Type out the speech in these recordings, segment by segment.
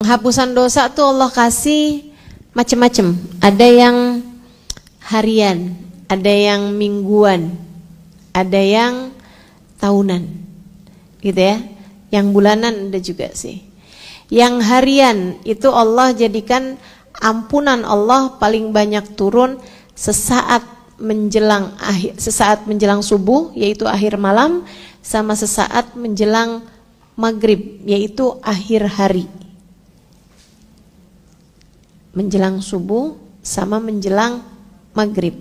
penghapusan dosa tuh Allah kasih macam-macam. Ada yang harian, ada yang mingguan, ada yang tahunan, gitu ya. Yang bulanan ada juga sih. Yang harian itu Allah jadikan ampunan Allah paling banyak turun sesaat menjelang subuh, yaitu akhir malam, sama sesaat menjelang maghrib, yaitu akhir hari. Menjelang subuh sama menjelang maghrib.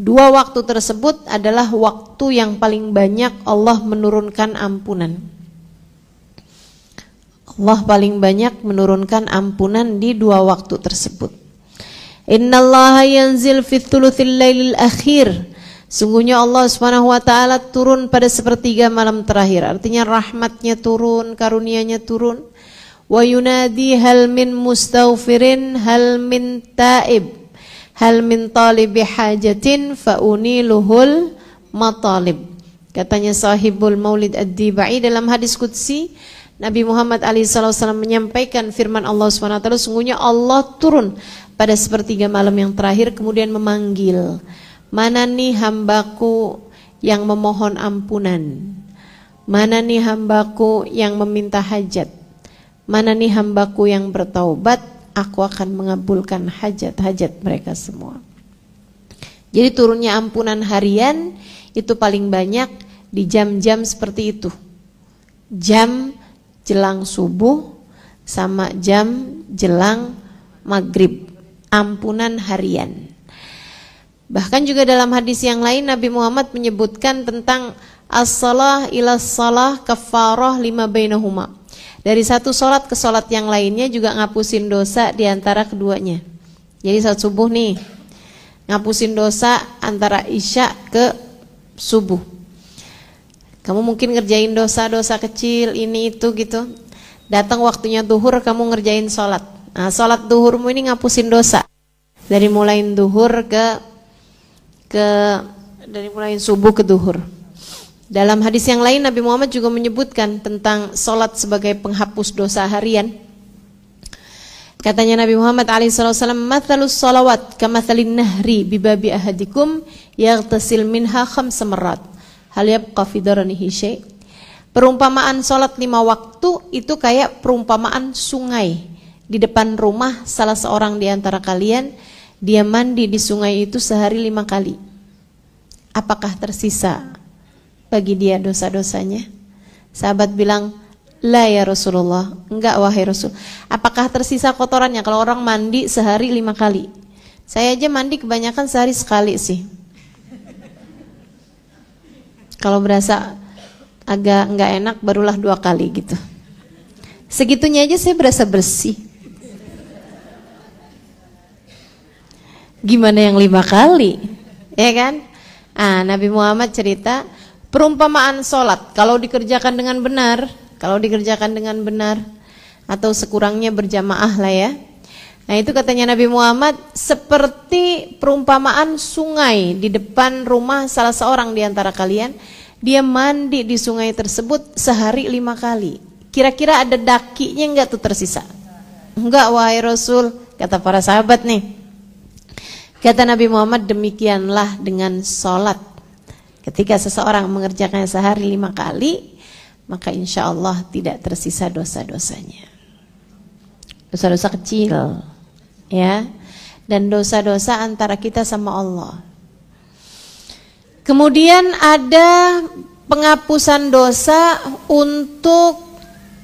Dua waktu tersebut adalah waktu yang paling banyak Allah menurunkan ampunan. Allah paling banyak menurunkan ampunan di dua waktu tersebut. Innallaha yanzil fi thuluthil lailil akhir. Sungguhnya Allah Subhanahu wa taala turun pada sepertiga malam terakhir. Artinya rahmatnya turun, karunia-Nya turun. Wa yunadi hal min mustaghfirin hal min taib hal min talibi hajatin fauniluhul matalib. Katanya sahibul Maulid Ad-Dibai dalam hadis qudsi, Nabi Muhammad SAW menyampaikan firman Allah SWT, sungguhnya Allah turun pada sepertiga malam yang terakhir kemudian memanggil, mana nih hambaku yang memohon ampunan, mana nih hambaku yang meminta hajat, mana nih hambaku yang bertaubat, aku akan mengabulkan hajat-hajat mereka semua. Jadi turunnya ampunan harian itu paling banyak di jam-jam seperti itu, jam jelang subuh sama jam jelang maghrib, ampunan harian. Bahkan juga dalam hadis yang lain Nabi Muhammad menyebutkan tentang as-salah ila salah kafarah lima bainahuma. Dari satu sholat ke sholat yang lainnya juga ngapusin dosa di antara keduanya. Jadi saat subuh nih, ngapusin dosa antara isya ke subuh. Kamu mungkin ngerjain dosa-dosa kecil ini itu gitu. Datang waktunya duhur kamu ngerjain sholat. Nah, sholat duhurmu ini ngapusin dosa. Dari mulai duhur dari mulai subuh ke duhur. Dalam hadis yang lain Nabi Muhammad juga menyebutkan tentang sholat sebagai penghapus dosa harian. Katanya Nabi Muhammad SAW, mathalus sholawat kamathalin nahri bibabi ahadikum yaghtasil minha khamsa marrat hal yabqa fi daranihi syai'. Perumpamaan sholat 5 waktu itu kayak perumpamaan sungai di depan rumah salah seorang di antara kalian, dia mandi di sungai itu sehari 5 kali. Apakah tersisa bagi dia dosa-dosanya? Sahabat bilang, la ya Rasulullah, enggak wahai Rasul. Apakah tersisa kotorannya kalau orang mandi sehari 5 kali? Saya aja mandi kebanyakan sehari sekali sih. Kalau berasa agak enggak enak barulah 2 kali gitu. Segitunya aja saya berasa bersih. Gimana yang 5 kali? Ya kan? Nabi Muhammad cerita perumpamaan sholat kalau dikerjakan dengan benar atau sekurangnya berjamaah lah ya. Nah itu katanya Nabi Muhammad seperti perumpamaan sungai di depan rumah salah seorang di antara kalian, dia mandi di sungai tersebut sehari 5 kali. Kira-kira ada dakinya enggak tuh tersisa? Enggak wahai Rasul, kata para sahabat nih. Kata Nabi Muhammad, demikianlah dengan sholat. Ketika seseorang mengerjakannya sehari 5 kali, maka insya Allah tidak tersisa dosa-dosanya. Dosa-dosa kecil, ya, dan dosa-dosa antara kita sama Allah. Kemudian ada penghapusan dosa untuk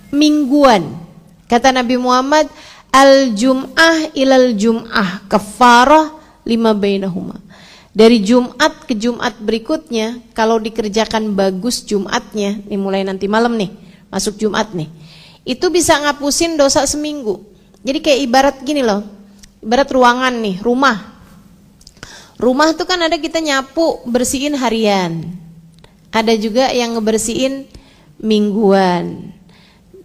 mingguan. Kata Nabi Muhammad, al-jum'ah ilal jum'ah kafarah lima bainahuma. Dari Jumat ke Jumat berikutnya, kalau dikerjakan bagus Jumatnya, nih mulai nanti malam nih, masuk Jumat nih, itu bisa ngapusin dosa seminggu. Jadi kayak ibarat gini loh, ibarat ruangan nih, rumah. Rumah tuh kan ada kita nyapu, bersihin harian. Ada juga yang ngebersihin mingguan.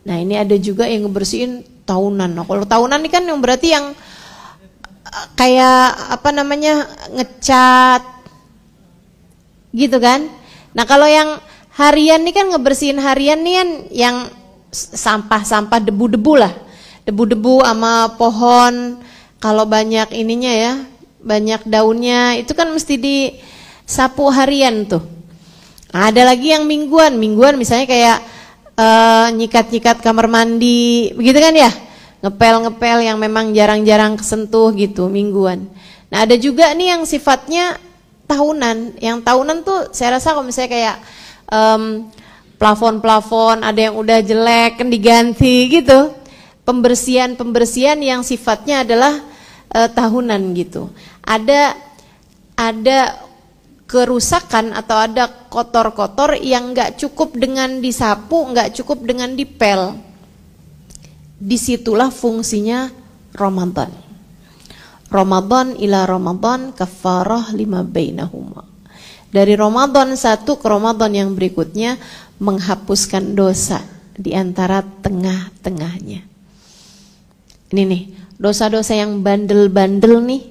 Nah ini ada juga yang ngebersihin tahunan. Nah kalau tahunan ini kan yang berarti yang kayak apa namanya, ngecat gitu kan. Nah kalau yang harian nih kan ngebersihin harian nih kan yang sampah-sampah debu-debu lah. debu-debu sama pohon, kalau banyak ininya ya, banyak daunnya, itu kan mesti disapu harian tuh. Ada lagi yang mingguan misalnya kayak nyikat-nyikat kamar mandi, begitu kan ya, ngepel-ngepel yang memang jarang-jarang kesentuh gitu, mingguan. Nah ada juga nih yang sifatnya tahunan, yang tahunan tuh saya rasa kalau misalnya kayak plafon-plafon ada yang udah jelek kan diganti gitu, pembersihan yang sifatnya adalah tahunan gitu. Ada kerusakan atau ada kotor-kotor yang nggak cukup dengan disapu, nggak cukup dengan dipel. Disitulah fungsinya Ramadan. Ramadan ila Ramadan kafarah lima bainahuma. Dari Ramadan satu ke Ramadan yang berikutnya menghapuskan dosa di antara tengah-tengahnya. Ini nih, dosa-dosa yang bandel-bandel nih,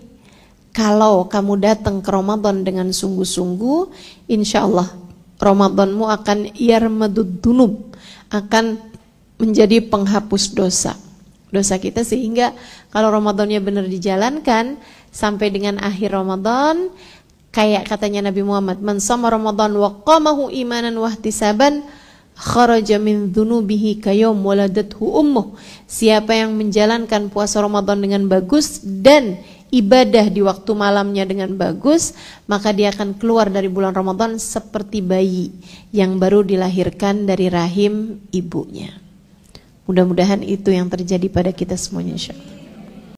kalau kamu datang ke Ramadan dengan sungguh-sungguh, insya Allah Ramadanmu akan yarmadud dunub, akan menjadi penghapus dosa kita, sehingga kalau Ramadannya benar dijalankan sampai dengan akhir Ramadan, kayak katanya Nabi Muhammad, man shama Ramadan wa qamahu imanan wa ihtisaban kharaja min dzunubihi kayawm waladathu ummuh. Siapa yang menjalankan puasa Ramadan dengan bagus dan ibadah di waktu malamnya dengan bagus, maka dia akan keluar dari bulan Ramadan seperti bayi yang baru dilahirkan dari rahim ibunya. Mudah-mudahan itu yang terjadi pada kita semuanya, insyaallah.